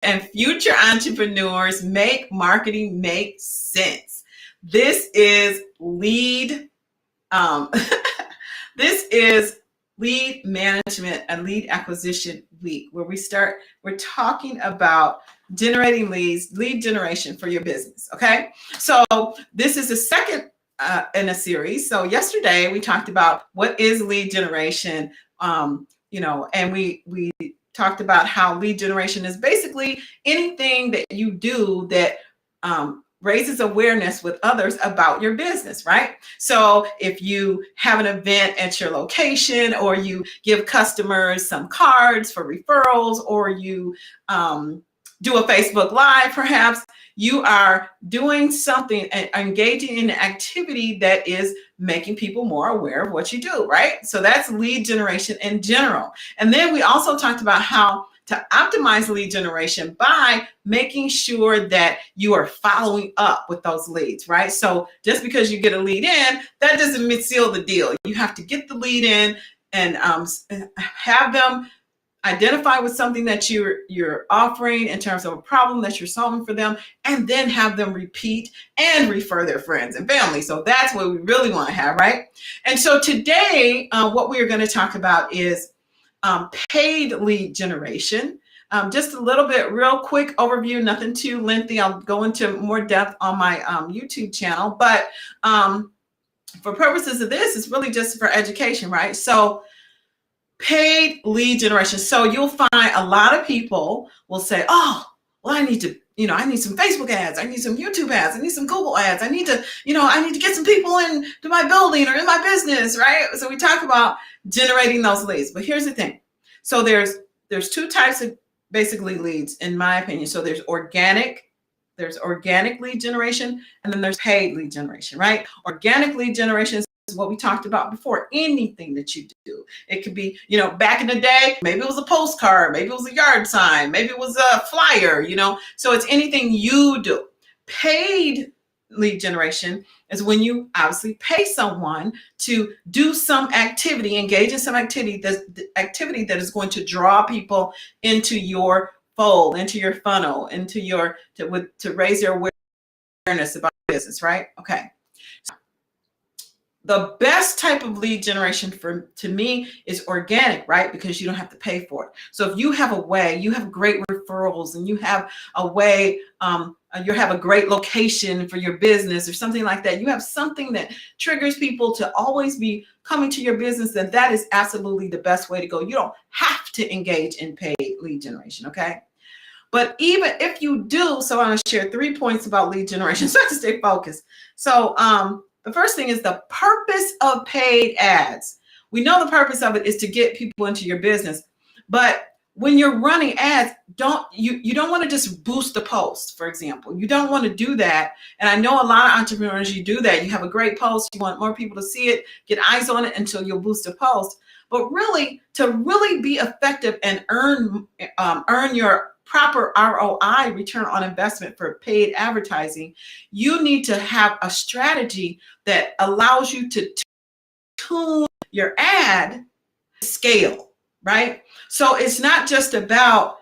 and future entrepreneurs make marketing make sense. This is this is lead management and lead acquisition week, where we're talking about generating leads, lead generation for your business. Okay. So this is the second in a series. So yesterday we talked about what is lead generation, and we talked about how lead generation is basically anything that you do that raises awareness with others about your business, right? So if you have an event at your location, or you give customers some cards for referrals, or you do a Facebook Live, perhaps, you are doing something and engaging in an activity that is making people more aware of what you do, right? So that's lead generation in general. And then we also talked about how to optimize lead generation by making sure that you are following up with those leads, right? So just because you get a lead in, that doesn't seal the deal. You have to get the lead in and have them identify with something that you're offering in terms of a problem that you're solving for them, and then have them repeat and refer their friends and family. So that's what we really want to have, right? And so today, what we are going to talk about is paid lead generation. Just a little bit, real quick overview, nothing too lengthy. I'll go into more depth on my YouTube channel, but for purposes of this, it's really just for education, right? So paid lead generation. So you'll find a lot of people will say, oh, well, I need some Facebook ads. I need some YouTube ads. I need some Google ads. I need to get some people into my building or in my business, right? So we talk about generating those leads. But here's the thing. So there's two types of basically leads, in my opinion. So there's organic lead generation, and then there's paid lead generation, right? Organic lead generation is what we talked about before. Anything that you do. It could be, back in the day, maybe it was a postcard, maybe it was a yard sign, maybe it was a flyer, so it's anything you do. Paid lead generation is when you obviously pay someone to do some activity, engage in some activity that is going to draw people into your fold, into your funnel, to raise their awareness about business, right? Okay. The best type of lead generation to me is organic, right? Because you don't have to pay for it. So if you have a way, you have great referrals, and you have a way, you have a great location for your business or something like that, you have something that triggers people to always be coming to your business, then that is absolutely the best way to go. You don't have to engage in paid lead generation, okay? But even if you do, so I'm going to share 3 points about lead generation so I can stay focused. So the first thing is the purpose of paid ads. We know the purpose of it is to get people into your business. But when you're running ads, you don't want to just boost a post, for example. You don't want to do that. And I know a lot of entrepreneurs, you do that. You have a great post, you want more people to see it, get eyes on it until you'll boost a post. But really, to really be effective and earn your proper ROI, return on investment, for paid advertising, you need to have a strategy that allows you to tune your ad to scale, right? So it's not just about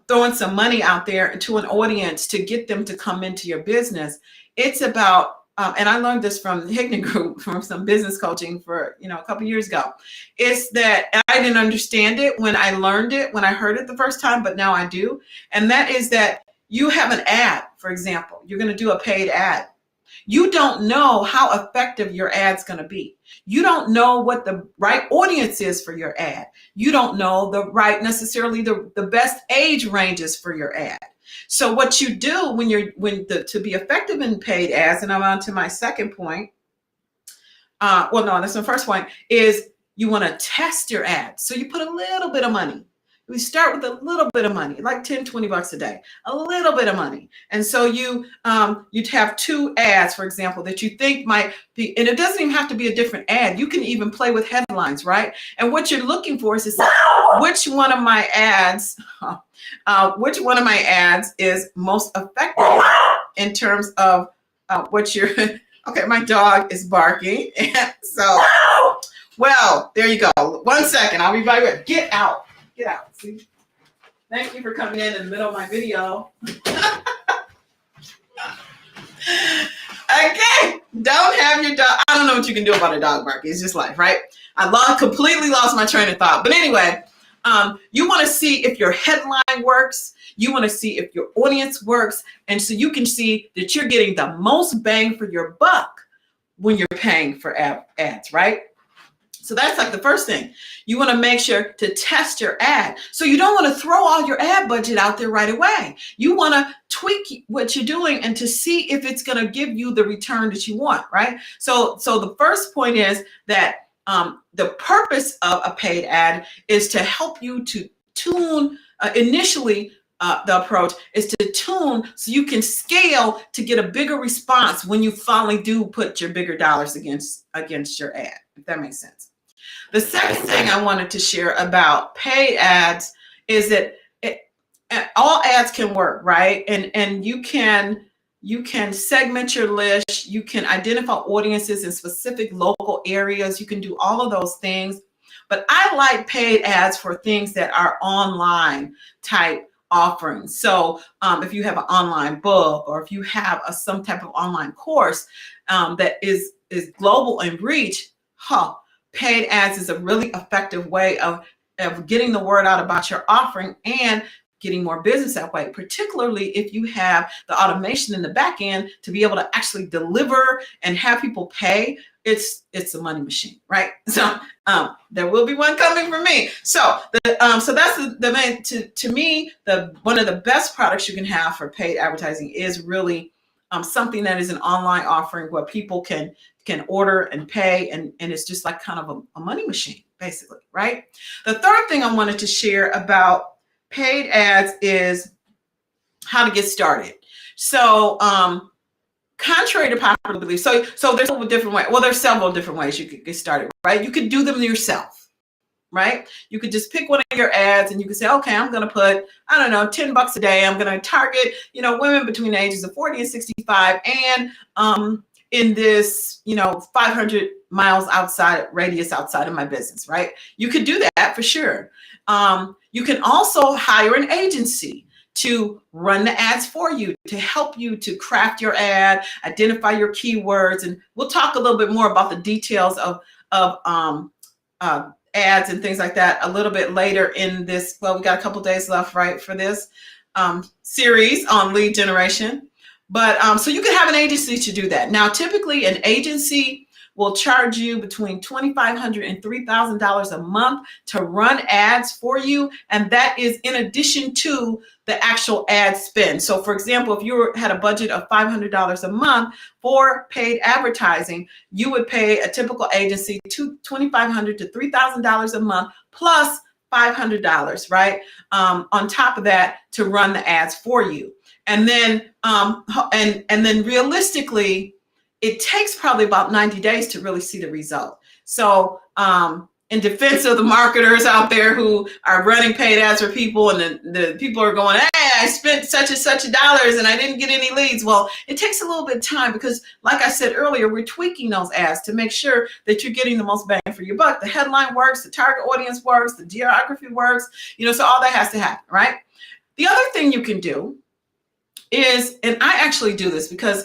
throwing some money out there to an audience to get them to come into your business. It's about and I learned this from the Hignan Group, from some business coaching for a couple years ago. It's that I didn't understand it when I learned it, when I heard it the first time, but now I do. And that is that you have an ad, for example, you're going to do a paid ad. You don't know how effective your ad's going to be. You don't know what the right audience is for your ad. You don't know necessarily the best age ranges for your ad. So what you do to be effective in paid ads, and I'm on to my second point. That's my first point, is you want to test your ads. So you put a little bit of money. We start with a little bit of money, like $10-20 a day, a little bit of money. And so you'd have 2 ads, for example, that you think might be, and it doesn't even have to be a different ad. You can even play with headlines, right? And what you're looking for is which one of my ads is most effective in terms of what you're, okay, my dog is barking. So, well, there you go. 1 second, I'll be right back. Get out. See? Thank you for coming in the middle of my video. Okay, don't have your dog. I don't know what you can do about a dog barking. It's just life, right? I completely lost my train of thought. But anyway, you want to see if your headline works. You want to see if your audience works. And so you can see that you're getting the most bang for your buck when you're paying for ads, right? So that's like the first thing. You want to make sure to test your ad. So you don't want to throw all your ad budget out there right away. You want to tweak what you're doing and to see if it's going to give you the return that you want, right? So the first point is that the purpose of a paid ad is to help you to tune initially. The approach is to tune so you can scale to get a bigger response when you finally do put your bigger dollars against your ad, if that makes sense. The second thing I wanted to share about paid ads is that all ads can work, right? And you can segment your list. You can identify audiences in specific local areas. You can do all of those things. But I like paid ads for things that are online type offerings. So if you have an online book, or if you have some type of online course that is global in reach, paid ads is a really effective way of getting the word out about your offering and getting more business that way, particularly if you have the automation in the back end to be able to actually deliver and have people pay. It's a money machine, right? So there will be one coming from me. So that's the main, to me, one of the best products you can have for paid advertising is really something that is an online offering where people can order and pay, and it's just like kind of a money machine, basically, right? The third thing I wanted to share about paid ads is how to get started. So contrary to popular belief, so there's several different ways. Well, there's several different ways you could get started, right? You could do them yourself, right? You could just pick one of your ads and you could say, okay, I'm going to put, I don't know, $10 a day. I'm going to target, women between the ages of 40 and 65, and in this, 500 miles radius outside of my business, right? You could do that for sure. You can also hire an agency to run the ads for you, to help you to craft your ad, identify your keywords. And we'll talk a little bit more about the details of ads and things like that a little bit later in this. Well, we got a couple days left, right, for this series on lead generation. But so you can have an agency to do that. Now, typically an agency will charge you between $2,500 and $3,000 a month to run ads for you. And that is in addition to the actual ad spend. So for example, if you had a budget of $500 a month for paid advertising, you would pay a typical agency $2,500 to $3,000 a month plus $500, right? On top of that to run the ads for you. And then and then realistically, it takes probably about 90 days to really see the result. So in defense of the marketers out there who are running paid ads for people, and the people are going, hey, I spent such and such dollars and I didn't get any leads. Well, it takes a little bit of time because, like I said earlier, we're tweaking those ads to make sure that you're getting the most bang for your buck. The headline works, the target audience works, the geography works, so all that has to happen, right? The other thing you can do is, and I actually do this because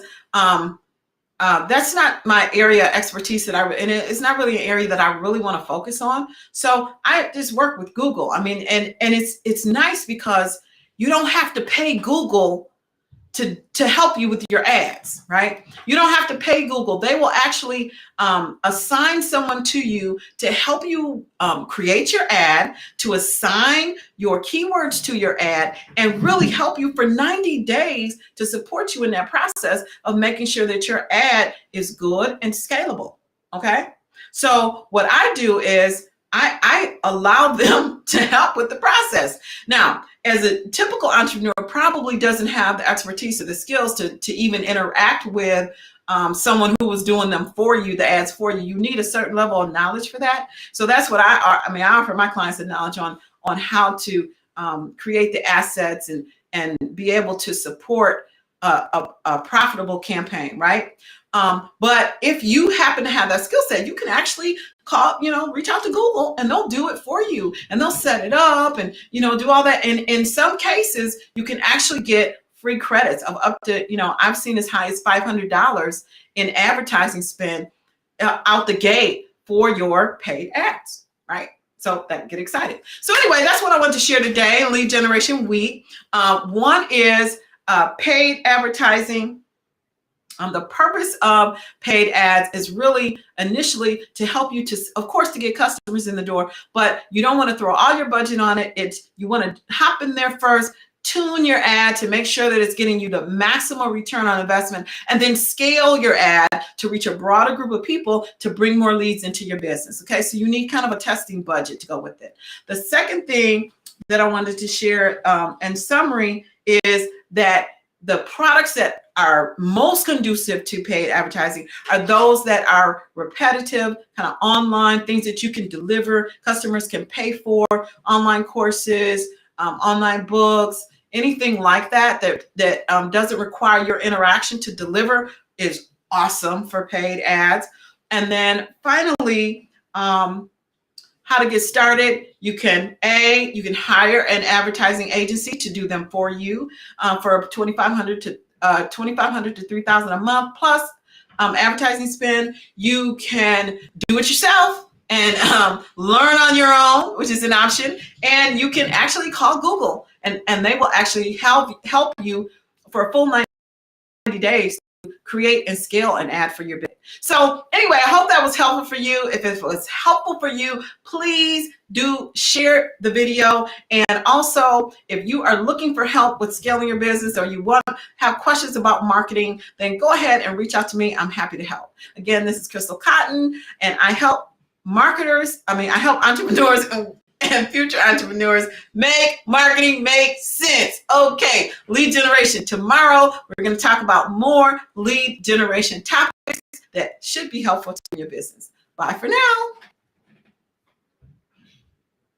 that's not my area of expertise and it's not really an area that I really want to focus on. So I just work with Google. I mean, and it's nice because you don't have to pay Google to help you with your ads, right? You don't have to pay Google. They will actually assign someone to you to help you create your ad, to assign your keywords to your ad, and really help you for 90 days to support you in that process of making sure that your ad is good and scalable, okay? So what I do is I allow them to help with the process. Now, as a typical entrepreneur probably doesn't have the expertise or the skills to even interact with someone who was doing them for you, the ads for you. You need a certain level of knowledge for that. So that's what I offer my clients the knowledge on how to create the assets and be able to support a profitable campaign, right? But if you happen to have that skill set, you can actually call, reach out to Google, and they'll do it for you, and they'll set it up and, do all that. And in some cases, you can actually get free credits of up to, I've seen as high as $500 in advertising spend out the gate for your paid ads, right? So that get excited. So anyway, that's what I want to share today, Lead Generation Week. One is paid advertising. The purpose of paid ads is really initially to help you to, of course, to get customers in the door, but you don't want to throw all your budget on it. You want to hop in there first, tune your ad to make sure that it's getting you the maximum return on investment, and then scale your ad to reach a broader group of people to bring more leads into your business. Okay, so you need kind of a testing budget to go with it. The second thing that I wanted to share in summary is that the products that are most conducive to paid advertising are those that are repetitive, kind of online, things that you can deliver, customers can pay for, online courses, online books, anything like that doesn't require your interaction to deliver is awesome for paid ads. And then finally, how to get started. You can hire an advertising agency to do them for you for $2,500 to $3,000 a month plus advertising spend. You can do it yourself and learn on your own, which is an option. And you can actually call Google, and they will actually help you for a full 90 days to create and scale an ad for your business. So anyway, I hope that was helpful for you. If it was helpful for you, please do share the video. And also, if you are looking for help with scaling your business, or you want to have questions about marketing, then go ahead and reach out to me. I'm happy to help. Again, this is Crystal Cotton, and I help I help entrepreneurs and future entrepreneurs make marketing make sense. Okay, lead generation. Tomorrow, we're going to talk about more lead generation topics that should be helpful to your business. Bye for now.